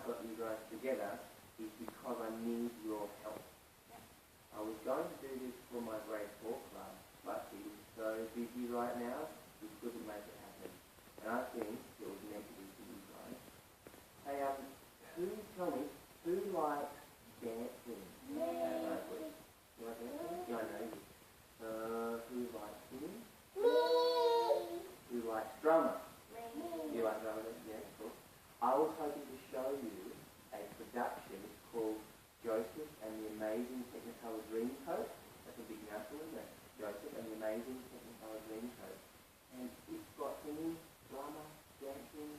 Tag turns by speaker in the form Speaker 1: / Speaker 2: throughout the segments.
Speaker 1: I've got you guys together is because I need your help. I was going to do this for my grade 4 class, but he was so busy right now, we couldn't make it happen. And I think it was meant to be for you guys. Hey, tell me, who likes dancing? You like dancing? Yeah, I know you. Who likes singing? Me. Who likes drama? Me. You like drama? Yeah, cool. I was hoping to show you a production called Joseph and the Amazing Technicolor Dreamcoat. That's a big mouthful, isn't it? Joseph and the Amazing Technicolor Dreamcoat. And it's got singing, drama, dancing,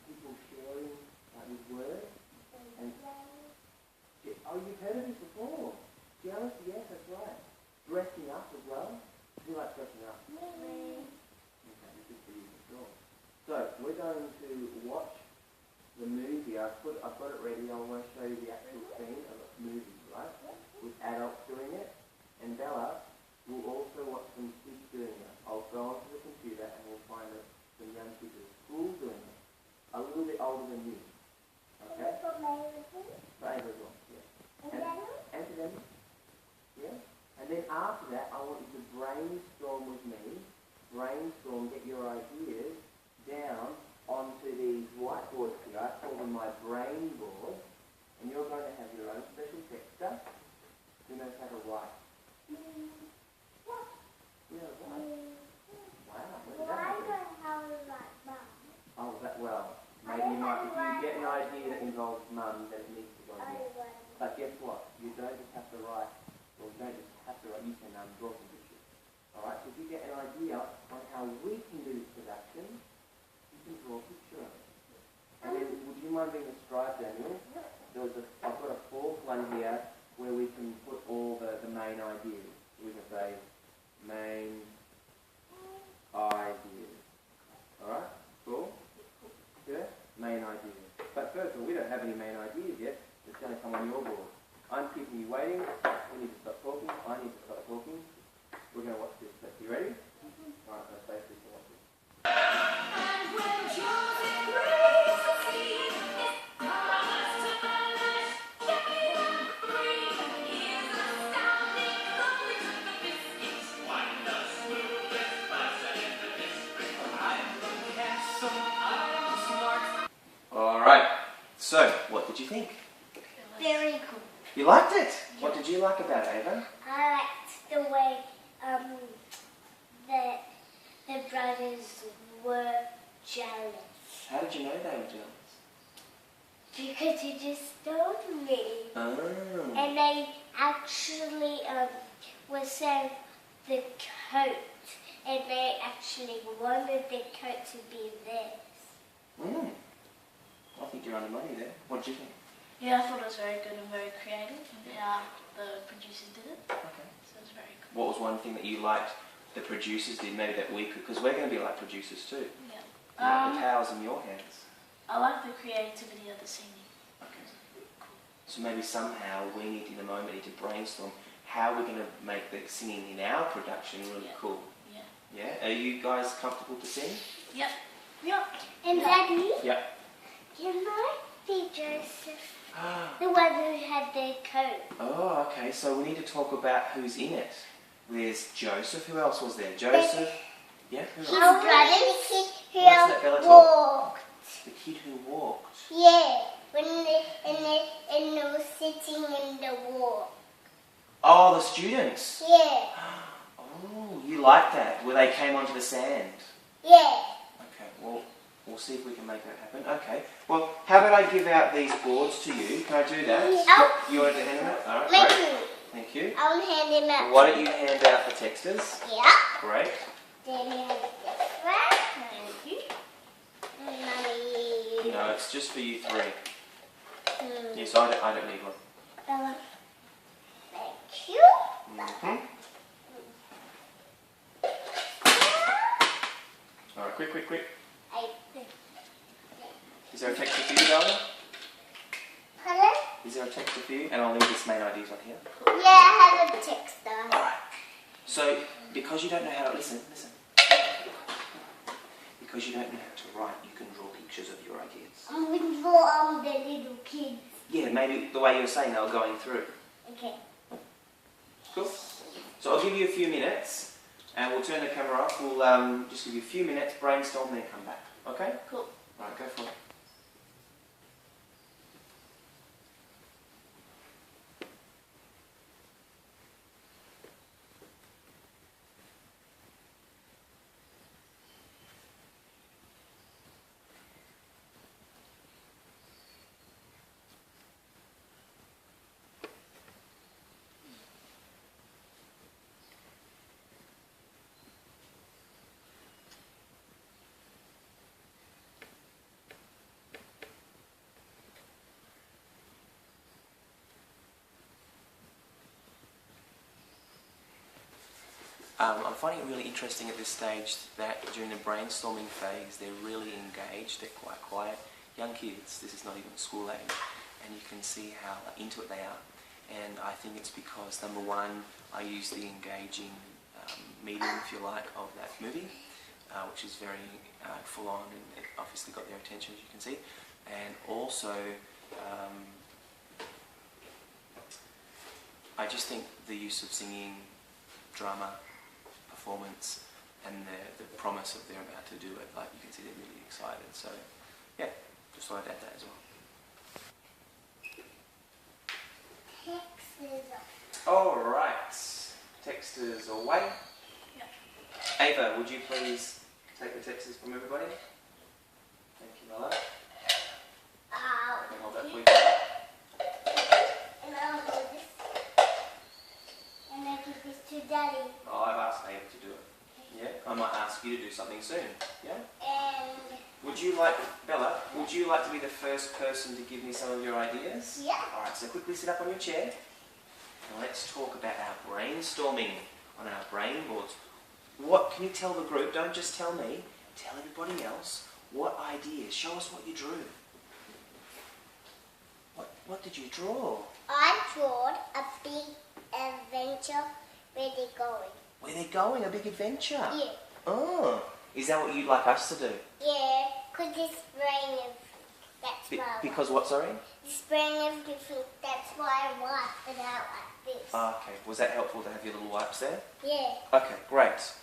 Speaker 1: people sharing with words. And oh, you've heard of this before? Jealous? Yes, that's right. Dressing up as well. Who likes dressing up? Me. Okay, this is for you for sure. So we're going to watch the movie. I've got it ready. I want to show you the actual scene of the movie, right? With adults doing it. And Bella will also watch some kids doing it. I'll go onto the computer and we'll find some young kids at school doing it. A little bit older than you. Okay? For Ava as well, yeah. And for them. Yeah? And then after that, I want you to brainstorm with me. Brainstorm, get your ideas down onto these whiteboards here. I call them my brain boards. And you're going to have your own special texter who knows how to write. What? Yeah, right. Wow, where did that happen? Oh, that well. Maybe you might, if you get an idea that involves mum, then it needs to go there. But guess what? You don't just have to write, or you don't just have to write, you can draw some pictures. Alright, so if you get an idea on how we can do this production, you can draw a picture of it. And then, would you mind being a scribe, Daniel? I've got a fourth one here where we can put all the main ideas. We can say, main ideas. Alright, cool? Yeah? Main ideas. But first of all, we don't have any main ideas yet. It's going to come on your board. I'm keeping you waiting. We need to stop talking. I need to stop talking. We're going to watch this. You ready? Alright, let's face this and watch this. Alright, so what did you think?
Speaker 2: Very cool.
Speaker 1: You liked it? Yeah. What did you like about it, Ava?
Speaker 2: I liked the way the brothers were jealous.
Speaker 1: How did you know they were jealous?
Speaker 2: Because you just told me.
Speaker 1: Oh.
Speaker 2: And they actually were saying the coat, and they actually wanted the coat to be theirs.
Speaker 1: I think you're on the money there. What did you think?
Speaker 3: Yeah, I thought it was very good and very creative. Yeah, the producers did it.
Speaker 1: Okay.
Speaker 3: So it was very cool.
Speaker 1: What was one thing that you liked the producers did, maybe that we could, because we're going to be like producers too.
Speaker 3: Yeah.
Speaker 1: The power's in your hands.
Speaker 3: I like the creativity of the singing.
Speaker 1: Okay. So maybe somehow we need in a moment to brainstorm how we're going to make the singing in our production really cool.
Speaker 3: Yeah.
Speaker 1: Yeah? Are you guys comfortable to sing?
Speaker 3: Yep. Yep.
Speaker 2: And Daddy?
Speaker 1: Yep.
Speaker 2: Can I be Joseph? The one who had their coat.
Speaker 1: Oh, okay. So we need to talk about who's in it. There's Joseph. Who else was there? Joseph. Yeah. Who else?
Speaker 2: His brother,
Speaker 1: What's that, Bella?
Speaker 2: walked.
Speaker 1: The kid who walked.
Speaker 2: Yeah, when they were sitting in the walk.
Speaker 1: Oh, the students.
Speaker 2: Yeah.
Speaker 1: Oh, you like that? Where they came onto the sand.
Speaker 2: Yeah.
Speaker 1: Okay. Well, we'll see if we can make that happen. Okay. Well, how about I give out these boards to you? Can I do that?
Speaker 2: Oh.
Speaker 1: You want to hand them out? All right.
Speaker 2: Thank
Speaker 1: Great.
Speaker 2: you.
Speaker 1: Thank you.
Speaker 2: I'll hand him out.
Speaker 1: Why don't you hand out the texters?
Speaker 2: Yeah.
Speaker 1: Great.
Speaker 2: Then he has this one. Thank you. Mommy.
Speaker 1: No, it's just for you three. Yes, I don't need one.
Speaker 2: Bella. Thank you.
Speaker 1: All right, quick.
Speaker 2: I
Speaker 1: Is there a texture for you, darling?
Speaker 2: Pardon?
Speaker 1: Is there a texture for you? And I'll leave this main ideas on here.
Speaker 2: Yeah, I have a texter.
Speaker 1: Alright. So, because you don't know how to listen.
Speaker 4: because you don't know how to write, you can draw pictures of your ideas.
Speaker 2: I'm going to draw the little kids.
Speaker 4: Yeah, maybe the way you were saying they were going through.
Speaker 2: Okay.
Speaker 4: Cool. So I'll give you a few minutes, and we'll turn the camera off. We'll just give you a few minutes, brainstorm, then come back. Okay?
Speaker 3: Cool.
Speaker 4: Right, go for it. I'm finding it really interesting at this stage that during the brainstorming phase they're really engaged, they're quite quiet. Young kids, this is not even school age, and you can see how into it they are. And I think it's because, number one, I use the engaging medium, if you like, of that movie, which is very full on, and it obviously got their attention, as you can see. And also, I just think the use of singing, drama, performance, and the promise of they're about to do it, like you can see they're really excited. So yeah, just thought I'd add that as well. Alright, texters away.
Speaker 3: Yep.
Speaker 4: Ava, would you please take the texters from everybody? Thank you, Bella. I can hold that for you.
Speaker 2: And I'll do this. And I'll give this to Daddy.
Speaker 4: Oh, I've asked Ava to do it. Yeah, I might ask you to do something soon. Yeah?
Speaker 2: And
Speaker 4: Would you like, Bella, would you like to be the first person to give me some of your ideas?
Speaker 2: yeah.
Speaker 4: Alright, so quickly sit up on your chair. And let's talk about our brainstorming on our brain boards. What can you tell the group? Don't just tell me. Tell everybody else. What ideas? Show us what you drew. What did you draw?
Speaker 2: I drawed a big adventure where they're going.
Speaker 4: Where they're going, a big adventure.
Speaker 2: Yeah.
Speaker 4: Oh, is that what you'd like us to do?
Speaker 2: Yeah, because this brain is, that's why I
Speaker 4: Because what, sorry?
Speaker 2: This brain is different, that's why I wiped it out like this.
Speaker 4: Okay, was that helpful to have your little wipes there?
Speaker 2: Yeah.
Speaker 4: Okay, great.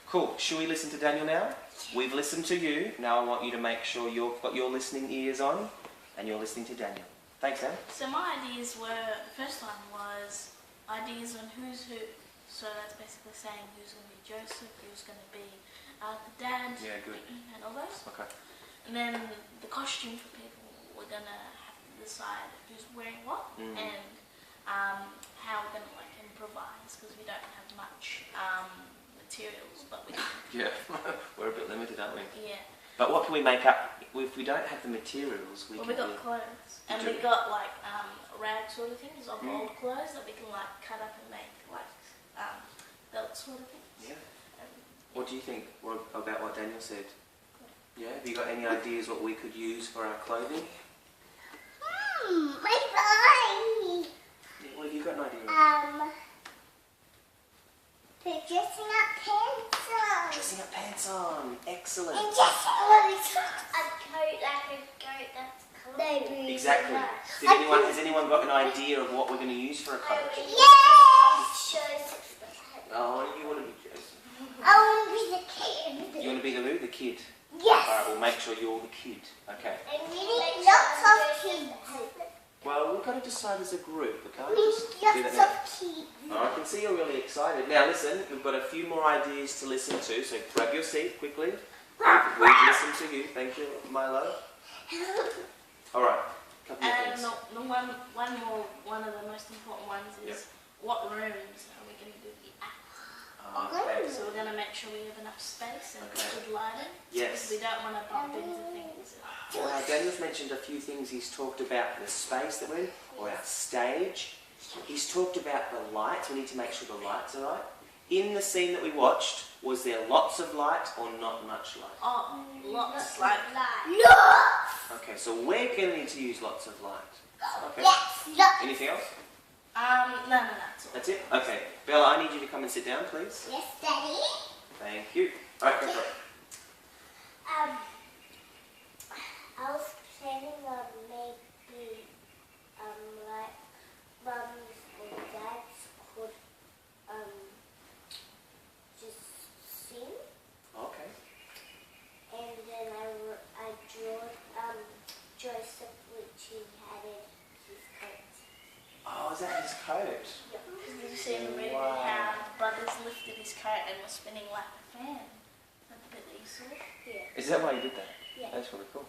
Speaker 4: Cool. Should we listen to Daniel now? We've listened to you. Now I want you to make sure you've got your listening ears on and you're listening to Daniel. Thanks, Dan.
Speaker 3: So my ideas were, the first one was ideas on who's who. So that's basically saying who's going to be Joseph, who's going to be the dad,
Speaker 4: Yeah, good.
Speaker 3: and all those.
Speaker 4: Okay.
Speaker 3: And then the costume for people, we're going to have to decide who's wearing what and how we're going to like improvise because we don't have much materials, but we can.
Speaker 4: Yeah, we're a bit limited, aren't we?
Speaker 3: Yeah.
Speaker 4: But what can we make up? If we don't have the materials, we
Speaker 3: Well,
Speaker 4: can
Speaker 3: we got
Speaker 4: do...
Speaker 3: clothes, and
Speaker 4: do.
Speaker 3: we got like rag sort of things of old clothes that we can like cut up and make like belt sort of things.
Speaker 4: Yeah. What do you think about what Daniel said? Yeah, have you got any ideas what we could use for our clothing?
Speaker 2: My body.
Speaker 4: Yeah, well, have you got an idea?
Speaker 2: Put dressing up pants on.
Speaker 4: Dressing up pants on. Excellent.
Speaker 2: And just a coat like a goat that's coloured.
Speaker 4: Exactly. Has anyone got an idea of what we're going to use for a coat?
Speaker 2: Yes!
Speaker 4: Oh, you want to be Joseph?
Speaker 2: I want to be the kid.
Speaker 4: You want to be the who? The kid.
Speaker 2: Yes.
Speaker 4: Alright, we'll make sure you're the kid. Okay.
Speaker 2: And we need lots of kids.
Speaker 4: Well, we've got to decide as a group. We can't
Speaker 2: We
Speaker 4: just do
Speaker 2: need
Speaker 4: that
Speaker 2: lots
Speaker 4: now.
Speaker 2: of kids.
Speaker 4: Oh, I can see you're really excited. Now listen, we've got a few more ideas to listen to, so grab your seat quickly. We've listened to you. Thank you, Milo. Alright, couple more
Speaker 3: And
Speaker 4: things.
Speaker 3: one of the most important ones is what rooms are we going to do the act?
Speaker 4: Okay.
Speaker 3: So we're going to make sure we have enough space and good lighting.
Speaker 4: Yes.
Speaker 3: Because we don't want to bump into things.
Speaker 4: Well, Daniel's mentioned a few things. He's talked about the space that we're in, or our stage. He's talked about the lights. We need to make sure the lights are right. In the scene that we watched, was there lots of light or not much light?
Speaker 3: Oh, lots like
Speaker 4: Okay, so we're going to need to use lots of light. Okay.
Speaker 2: Yes, lots.
Speaker 4: Anything else?
Speaker 3: no, that's all.
Speaker 4: That's it? Okay. Bella, I need you to come and sit down, please.
Speaker 2: Yes, Daddy.
Speaker 4: Thank you. Alright, go for it.
Speaker 3: brothers lifted his coat and were spinning like a fan. That bit that you saw?
Speaker 2: Yeah.
Speaker 4: Is that why you did that?
Speaker 2: Yeah.
Speaker 4: That's really cool.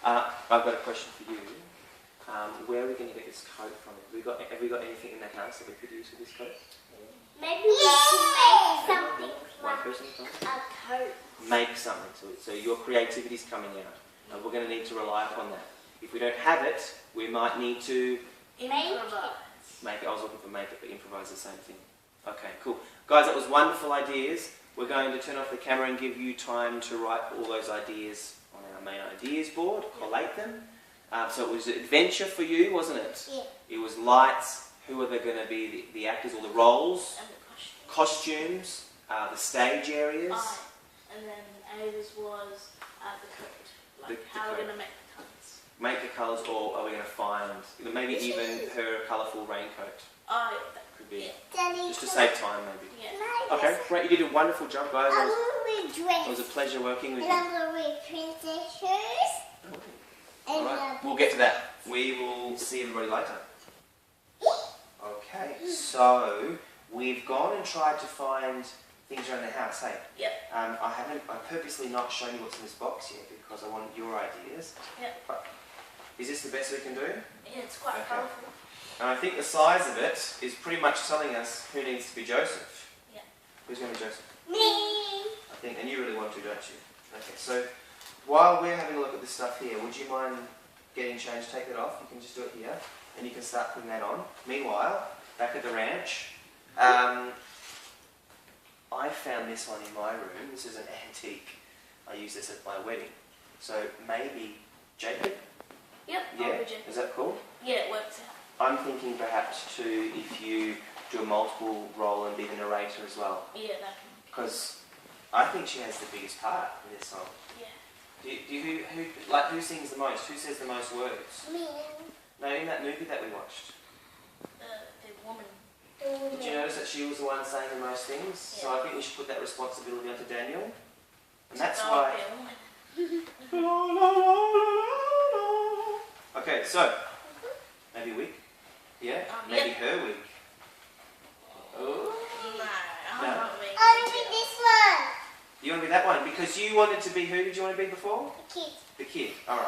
Speaker 4: I've got a question for you. Where are we going to get this coat from? Have we got anything in the house that we could use for this coat?
Speaker 2: Maybe we can make something
Speaker 4: One
Speaker 2: like
Speaker 4: person?
Speaker 2: a coat.
Speaker 4: Make something to it. So your creativity is coming out. And we're going to need to rely upon that. If we don't have it, we might need to
Speaker 3: Improvise.
Speaker 4: make it. I was looking for make it, but improvise the same thing. Okay, cool. Guys, that was wonderful ideas. We're going to turn off the camera and give you time to write all those ideas on our main ideas board, collate them. So it was an adventure for you, wasn't it?
Speaker 2: Yeah.
Speaker 4: It was lights. Who are they going to be? The actors or the roles?
Speaker 3: And the costume.
Speaker 4: Costumes, the stage areas.
Speaker 3: And then Ava's was the coat. Like
Speaker 4: The
Speaker 3: how we're
Speaker 4: coat.
Speaker 3: going to make the colours.
Speaker 4: Make the colours, or are we going to find maybe even her colourful raincoat?
Speaker 3: Oh, that
Speaker 4: Could be
Speaker 2: Daddy,
Speaker 4: just to save time, maybe.
Speaker 3: yeah.
Speaker 4: Okay, great. You did a wonderful job, guys.
Speaker 2: I'm
Speaker 4: It
Speaker 2: going to wear
Speaker 4: was a
Speaker 2: dress.
Speaker 4: pleasure working with
Speaker 2: And
Speaker 4: you.
Speaker 2: I'm going to wear princess shoes.
Speaker 4: All
Speaker 2: And
Speaker 4: right, we'll get to that. We will see everybody later. Okay, so we've gone and tried to find things around the house, hey?
Speaker 3: Yep.
Speaker 4: I purposely not shown you what's in this box yet because I want your ideas.
Speaker 3: Yep.
Speaker 4: But is this the best we can do?
Speaker 3: Yeah, it's quite
Speaker 4: Okay.
Speaker 3: colourful.
Speaker 4: And I think the size of it is pretty much telling us who needs to be Joseph.
Speaker 3: Yeah.
Speaker 4: Who's going to be Joseph?
Speaker 2: me.
Speaker 4: I think, and you really want to, don't you? Okay, so while we're having a look at this stuff here, would you mind getting changed? Take it off. You can just do it here, and you can start putting that on. Meanwhile, back at the ranch, I found this one in my room. This is an antique. I used this at my wedding. So maybe Jacob?
Speaker 3: Yep.
Speaker 4: Yeah?
Speaker 3: I'll be Jacob.
Speaker 4: Is that cool?
Speaker 3: Yeah, it works out.
Speaker 4: I'm thinking perhaps too, if you do a multiple role and be the narrator as well.
Speaker 3: Yeah, that can.
Speaker 4: Because I think she has the biggest part in this song.
Speaker 3: Yeah.
Speaker 4: Who sings the most? Who says the most words?
Speaker 2: Me.
Speaker 4: No, in that movie that we watched.
Speaker 3: The woman.
Speaker 4: Did you notice that she was the one saying the most things? So
Speaker 3: Yeah.
Speaker 4: I think we should put that responsibility onto Daniel. And that's
Speaker 3: Oh,
Speaker 4: why...
Speaker 3: yeah, woman.
Speaker 4: Okay, so, maybe a wig? Yeah? Maybe
Speaker 3: yeah.
Speaker 4: her wig. Oh.
Speaker 3: No, I'm
Speaker 4: No.
Speaker 3: not being
Speaker 2: I want to be this one.
Speaker 4: You want to be that one? Because you wanted to be who did you want to be before?
Speaker 2: The kid.
Speaker 4: The kid. Alright.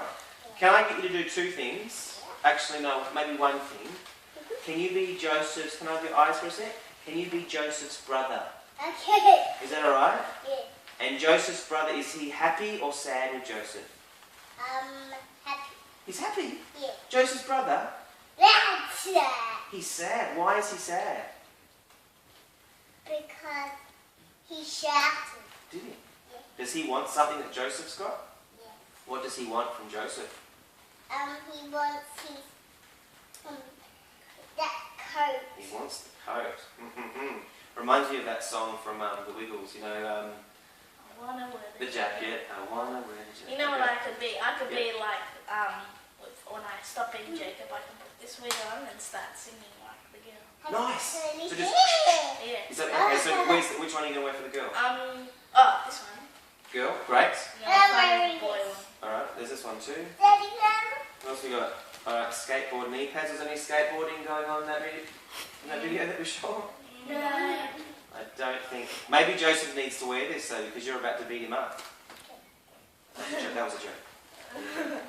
Speaker 4: Can I get you to do two things? Actually, no, maybe one thing. Can you be Joseph's... Can I have your eyes for a sec? Can you be Joseph's brother?
Speaker 2: Okay.
Speaker 4: Is that alright?
Speaker 2: Yeah.
Speaker 4: And Joseph's brother, is he happy or sad with Joseph?
Speaker 2: Happy.
Speaker 4: He's happy.
Speaker 2: Yeah.
Speaker 4: Joseph's brother?
Speaker 2: That's
Speaker 4: He's sad. Why is he sad?
Speaker 2: because he shouted.
Speaker 4: Did he?
Speaker 2: Yeah.
Speaker 4: Does he want something that Joseph's got?
Speaker 2: Yeah.
Speaker 4: What does he want from Joseph?
Speaker 2: He wants his that coat.
Speaker 4: He wants the coat. Reminds me of that song from the Wiggles, you know,
Speaker 3: I wanna wear
Speaker 4: the jacket. I wanna wear the jacket.
Speaker 3: You know what I could be? I could
Speaker 4: Yeah.
Speaker 3: be like, when I stop being Jacob, I can put this wig on and start singing like the girl.
Speaker 4: Nice.
Speaker 2: Curly
Speaker 4: So just-
Speaker 2: hair.
Speaker 3: Yeah.
Speaker 4: Is that okay? So which one are you gonna wear for the girl?
Speaker 3: This one.
Speaker 4: Girl, great.
Speaker 3: No,
Speaker 2: I'm
Speaker 3: I'm
Speaker 2: wearing
Speaker 3: the boy
Speaker 2: this.
Speaker 3: one.
Speaker 4: All right. There's this one too.
Speaker 2: Daddy, Grandma.
Speaker 4: What else we got? All right. Skateboard knee pads. Was there any skateboarding going on in that video that we shot?
Speaker 2: No.
Speaker 4: I don't think. Maybe Joseph needs to wear this though, because you're about to beat him up. That was a joke.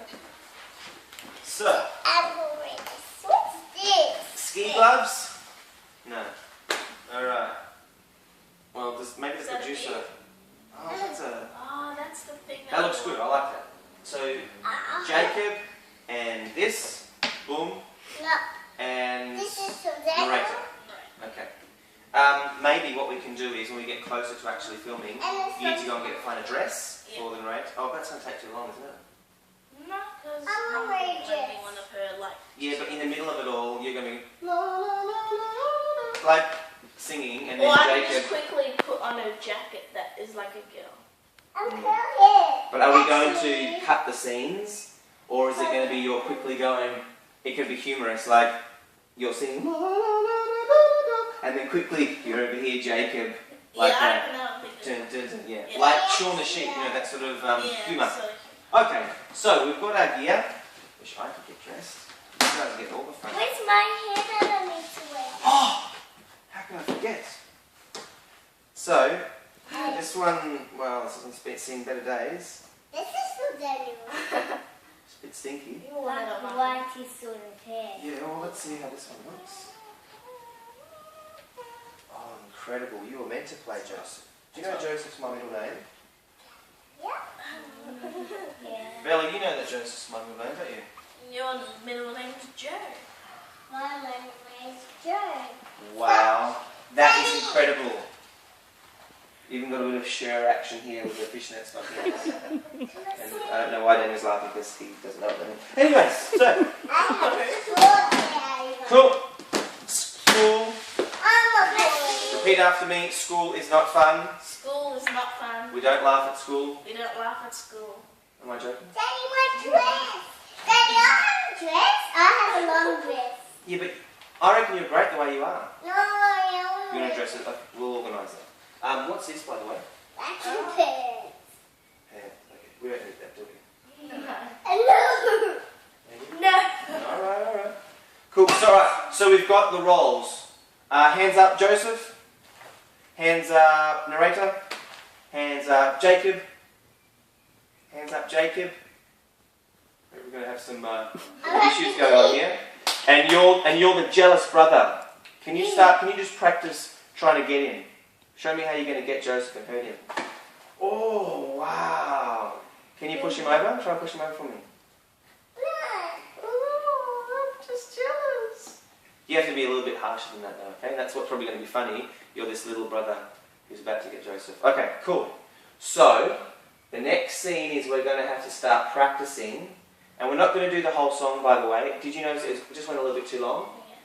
Speaker 4: So,
Speaker 2: I'm wearing this. What's this?
Speaker 4: ski gloves? No. Alright. Well, maybe
Speaker 3: Is
Speaker 4: the
Speaker 3: that a
Speaker 4: producer.
Speaker 3: bee?
Speaker 4: Oh, that's a.
Speaker 3: Oh, that's the thing.
Speaker 4: That looks good. I like that. So, Jacob and this, boom,
Speaker 2: No.
Speaker 4: and
Speaker 2: This is for Daddy.
Speaker 4: narrator.
Speaker 3: Right.
Speaker 4: Okay. Maybe what we can do is when we get closer to actually filming, you need to go and find a dress for the narrator. Oh, that's going to take too long, isn't it?
Speaker 3: No, because
Speaker 2: I'm
Speaker 3: I'm
Speaker 2: wearing
Speaker 3: going to be
Speaker 2: dress.
Speaker 3: one of her, like...
Speaker 4: Yeah, but in the middle of it all, you're going to be like singing, and then
Speaker 3: Or I can just
Speaker 4: Jacob.
Speaker 3: quickly put on a jacket that is like a girl.
Speaker 2: I'm curly hair.
Speaker 4: But are we going
Speaker 2: That's
Speaker 4: to
Speaker 2: me.
Speaker 4: cut the scenes, or is it going to be you're quickly going? It could be humorous, like you're singing, and then quickly you're over here, Jacob, like
Speaker 3: yeah,
Speaker 4: that.
Speaker 3: I don't think it's...
Speaker 4: Dun, dun, dun, yeah.
Speaker 3: Yeah.
Speaker 4: Like Shaun the Sheep, you know, that sort of
Speaker 3: yeah,
Speaker 4: humour.
Speaker 3: so...
Speaker 4: Okay, so we've got our gear. Wish I could get dressed. You guys get all the fun.
Speaker 2: Where's my hair that I need to wear?
Speaker 4: Oh, how can I forget? So, this one, well, this one's seen better days.
Speaker 2: This is for Daniel.
Speaker 4: It's a bit stinky.
Speaker 2: Like whitey sort of hair.
Speaker 4: Yeah, well, let's see how this one looks. Oh, incredible. You were meant to play Joseph. Do you know Joseph's my middle name?
Speaker 2: Yeah.
Speaker 4: Bella, you know that Joseph's my middle name, don't you?
Speaker 3: Your middle name's Joe.
Speaker 2: My name is Joe.
Speaker 4: Wow, that is incredible. Even got a bit of share action here with the fishnet stuff here. And I don't know why Daniel's laughing because he doesn't know what that means. Anyways, so, cool. School. Repeat after me, school is not fun.
Speaker 3: School is not fun.
Speaker 4: We don't laugh at school.
Speaker 3: We don't laugh at school.
Speaker 4: Am I joking?
Speaker 2: Daddy, my dress. Daddy, I have a dress. I have a long dress.
Speaker 4: Yeah, but I reckon you're great the way you are.
Speaker 2: No, I
Speaker 4: You're going to dress it up. We'll organise that. What's this, by the way?
Speaker 2: Vacuum pants.
Speaker 4: Yeah, okay. We don't need that, do we?
Speaker 2: No.
Speaker 4: Maybe?
Speaker 2: No.
Speaker 4: Alright. Cool. So, alright. So we've got the roles. Hands up, Joseph. Hands up, narrator. Hands up, Jacob. Hands up, Jacob. We're going to have some issues going on here. And you're the jealous brother. Can you just practice trying to get in? Show me how you're going to get Joseph and hurt him. Oh, wow. Can you push him over? Try and push him over for me. Oh, I'm just jealous. You have to be a little bit harsher than that though, okay? That's what's probably going to be funny. You're this little brother who's about to get Joseph. Okay, cool. So, the next scene is we're going to have to start practicing. And we're not going to do the whole song, by the way. Did you notice it just went a little bit too long?
Speaker 3: Yeah.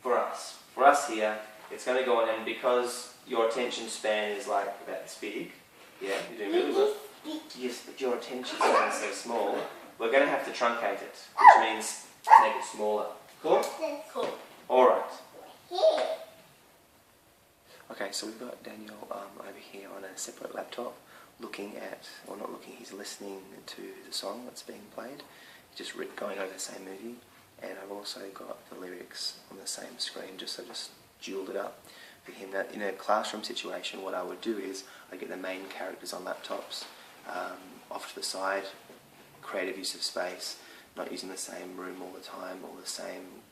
Speaker 4: For us. For us here, it's going to go on, and because your attention span is like about this big, yeah, you're doing really well. Yes, but your attention span is so small, we're going to have to truncate it, which means make it smaller. Cool?
Speaker 3: Cool.
Speaker 4: Alright.
Speaker 2: Here.
Speaker 4: Okay, so we've got Daniel over here on a separate laptop, looking at, or not looking, he's listening to the song that's being played, just going over the same movie, and I've also got the lyrics on the same screen, just jeweled it up for him. Now, in a classroom situation, what I would do is I get the main characters on laptops off to the side, creative use of space, not using the same room all the time or the same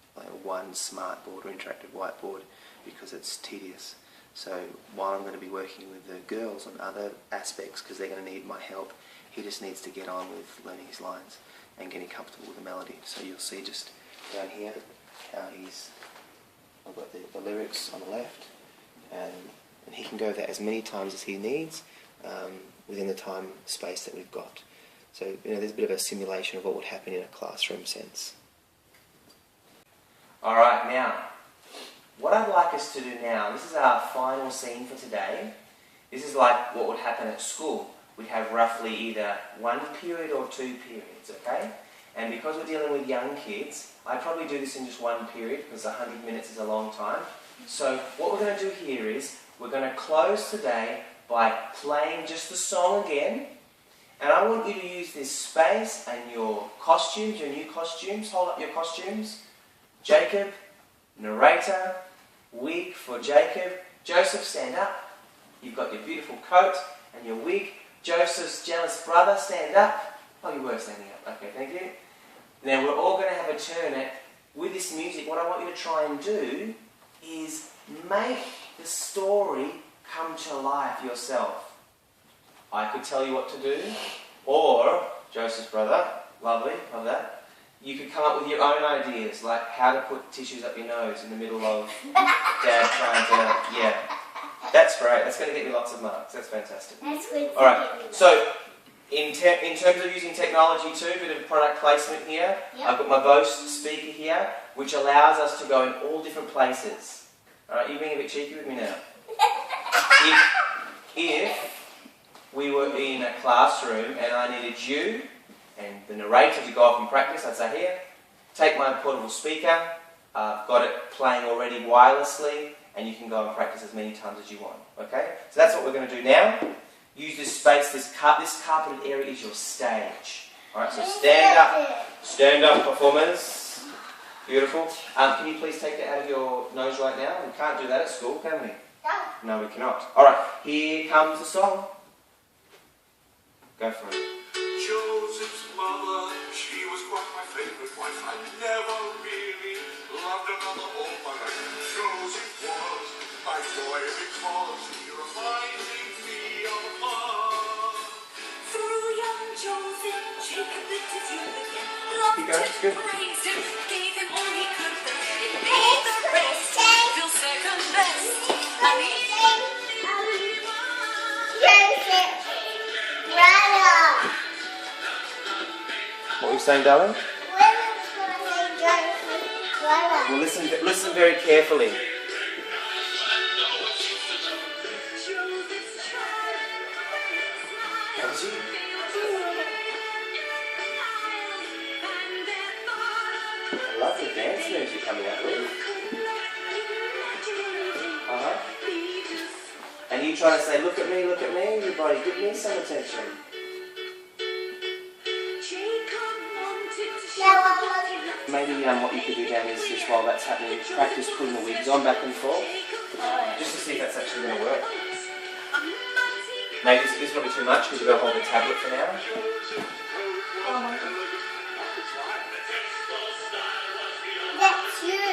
Speaker 4: one smart board or interactive whiteboard because it's tedious. So while I'm going to be working with the girls on other aspects because they're going to need my help, he just needs to get on with learning his lines and getting comfortable with the melody. So you'll see just down here how I've got the lyrics on the left, and he can go there as many times as he needs within the time space that we've got. So there's a bit of a simulation of what would happen in a classroom sense. Alright, now, what I'd like us to do now, this is our final scene for today. This is like what would happen at school. We'd have roughly either 1 period or 2 periods, okay? And because we're dealing with young kids, I'd probably do this in just 1 period because 100 minutes is a long time. So what we're going to do here is we're going to close today by playing just the song again. And I want you to use this space and your costumes, your new costumes. Hold up your costumes. Jacob, narrator, wig for Jacob. Joseph, stand up. You've got your beautiful coat and your wig. Joseph's jealous brother, stand up. Oh, you were standing up. Okay, thank you. Now we're all going to have a turn at, with this music, what I want you to try and do is make the story come to life yourself. I could tell you what to do, or, Joseph's brother, lovely, love that, you could come up with your own ideas, like how to put tissues up your nose in the middle of Dad trying to, yeah. That's great, that's going to get me lots of marks, that's fantastic.
Speaker 2: That's good.
Speaker 4: Alright, so in terms of using technology too, a bit of product placement here,
Speaker 2: Yep.
Speaker 4: I've got my Bose speaker here, which allows us to go in all different places. Alright, you're being a bit cheeky with me now. If we were in a classroom and I needed you and the narrator to go off and practice, I'd say, here, take my portable speaker, I've got it playing already wirelessly, and you can go and practice as many times as you want, okay? So that's what we're going to do now. Use this space, this carpeted area is your stage. Alright, so stand up performers. Beautiful. Can you please take that out of your nose right now? We can't do that at school, can we? No, we cannot. Alright, here comes the song. Go for it.
Speaker 5: Joseph's mother, she was quite my favorite wife. I never really loved another all my life. Joseph was my joy because he reminded me of her. Through young Joseph, Jacob lifted him again. Loved
Speaker 4: Keep going, it's good.
Speaker 5: him, praised him, gave him all he could, but he paid the rest. Still second best. I mean,
Speaker 2: Joseph, brother.
Speaker 4: What were you saying, darling?
Speaker 2: When is going to say Joseph, brother?
Speaker 4: Well, listen very carefully. That was you. I love the dance moves you're coming up with. And you trying to say, look at me, everybody, give me some attention. Maybe what you could do, Dan, is just while that's happening, practice putting the wigs on back and forth, just to see if that's actually going to work. Maybe this is probably too much because you've got to hold the tablet for now.
Speaker 2: That's you.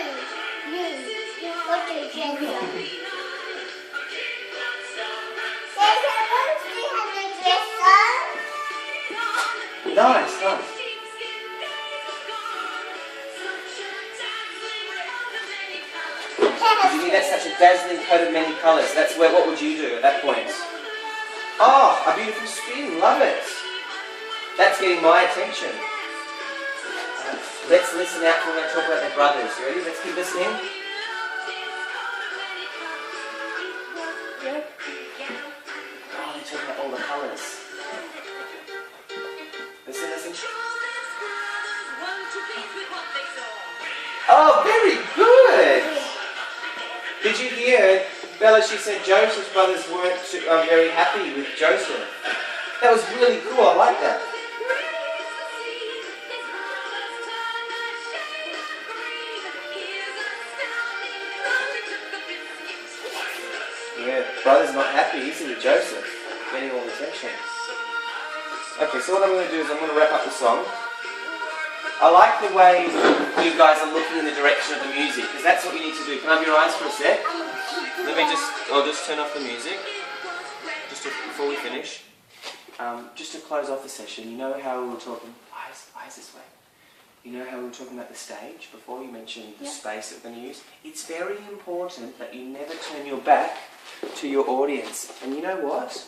Speaker 2: You. What do you think?
Speaker 4: Nice. You think that's such a dazzling coat of many colours. That's where. What would you do at that point? Oh, a beautiful spin. Love it. That's getting my attention. Let's listen out for when they talk about their brothers. You ready? Let's keep listening. Oh, they're talking about all the colours. Listen. Oh, very good. Did you hear, Bella, she said Joseph's brothers weren't very happy with Joseph. That was really cool, I like that. Yeah, brother's not happy, is he, with Joseph? Getting all the attention. Okay, so what I'm going to do is I'm going to wrap up the song. I like the way you guys are looking in the direction of the music, because that's what you need to do. Can I have your eyes for a sec? I'll just turn off the music, before we finish. Just to close off the session, you know how we were talking, eyes this way. You know how we were talking about the stage before? You mentioned the space that we're going to use. It's very important that you never turn your back to your audience. And you know what?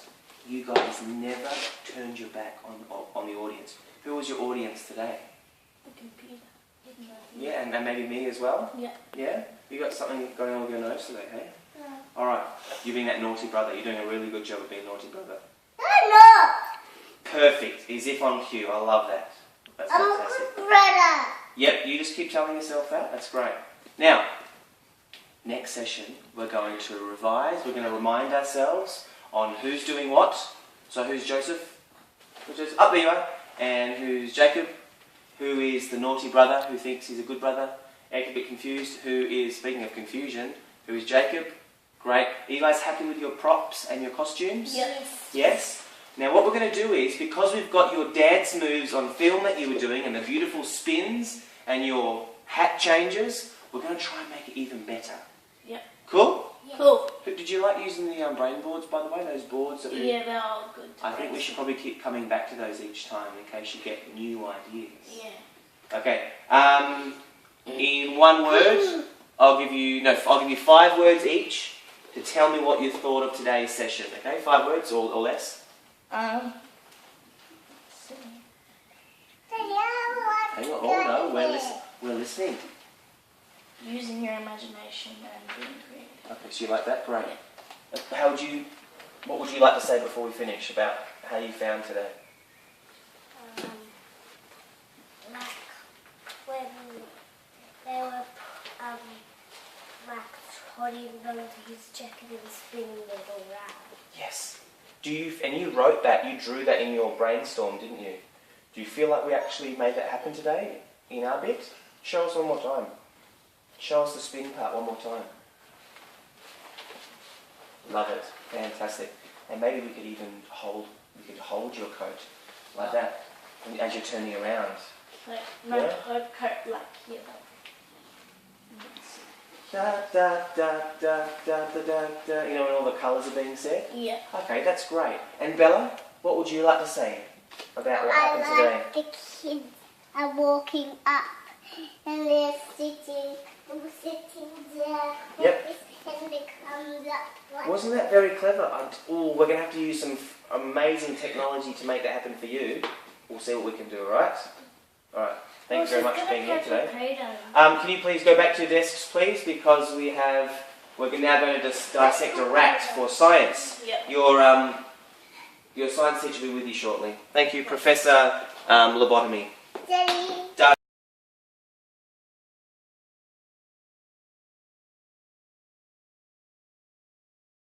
Speaker 4: You guys never turned your back on the audience. Who was your audience today?
Speaker 3: The computer.
Speaker 4: Yeah, and maybe me as well?
Speaker 3: Yeah.
Speaker 4: Yeah? You got something going on with your nose today, hey?
Speaker 2: Yeah.
Speaker 4: Alright, you being that naughty brother. You're doing a really good job of being naughty brother.
Speaker 2: No.
Speaker 4: Perfect. As if on cue. I love that. That's
Speaker 2: I'm a
Speaker 4: fantastic.
Speaker 2: good brother.
Speaker 4: Yep, you just keep telling yourself that. That's great. Now, next session, we're going to revise. We're going to remind ourselves on who's doing what. So who's Joseph? Who's Joseph? Up there you are. And who's Jacob? Who is the naughty brother who thinks he's a good brother? Eric a bit confused. Who is, speaking of confusion, who is Jacob? Great. Are you guys happy with your props and your costumes?
Speaker 3: Yes.
Speaker 4: Yes? Now what we're going to do is, because we've got your dance moves on film that you were doing and the beautiful spins and your hat changes, we're going to try and make it even better.
Speaker 3: Yep.
Speaker 4: Cool?
Speaker 3: Yeah. Cool.
Speaker 4: Did you like using the brain boards, by the way, those boards? That
Speaker 3: Yeah, they're all good.
Speaker 4: I think we should probably keep coming back to those each time in case you get new ideas.
Speaker 3: Yeah.
Speaker 4: Okay. In one word, I'll give you 5 words each to tell me what you thought of today's session. Okay, 5 words or less. Hang on. Oh no, we're listening.
Speaker 3: Using your imagination and being creative.
Speaker 4: Okay, so you like that? Great. What would you like to say before we finish about how you found today?
Speaker 2: Like when they were like holding onto his jacket and spinning it around.
Speaker 4: Yes. And you wrote that, you drew that in your brainstorm, didn't you? Do you feel like we actually made that happen today in our bit? Show us one more time. Show us the spin part one more time. Love it. Fantastic. And maybe we could even hold your coat like that as you're turning around.
Speaker 3: Like, my
Speaker 4: Yeah.
Speaker 3: coat like here.
Speaker 4: Da, da, da, da, da, da, da, da. You know, when all the colours are being said?
Speaker 3: Yeah.
Speaker 4: Okay, that's great. And Bella, what would you like to say about what happened
Speaker 2: I
Speaker 4: today?
Speaker 2: like the kids are walking up and they're sitting there.
Speaker 4: Yep.
Speaker 2: And they come up. Like
Speaker 4: Wasn't that very clever? We're going to have to use some amazing technology to make that happen for you. We'll see what we can do, alright? Alright. Thank you very much for being here today. Can you please go back to your desks, please, because we're now going to dissect a rat for science.
Speaker 3: Yep.
Speaker 4: Your science teacher will be with you shortly. Thank you, Professor Lobotomy.
Speaker 2: Daddy,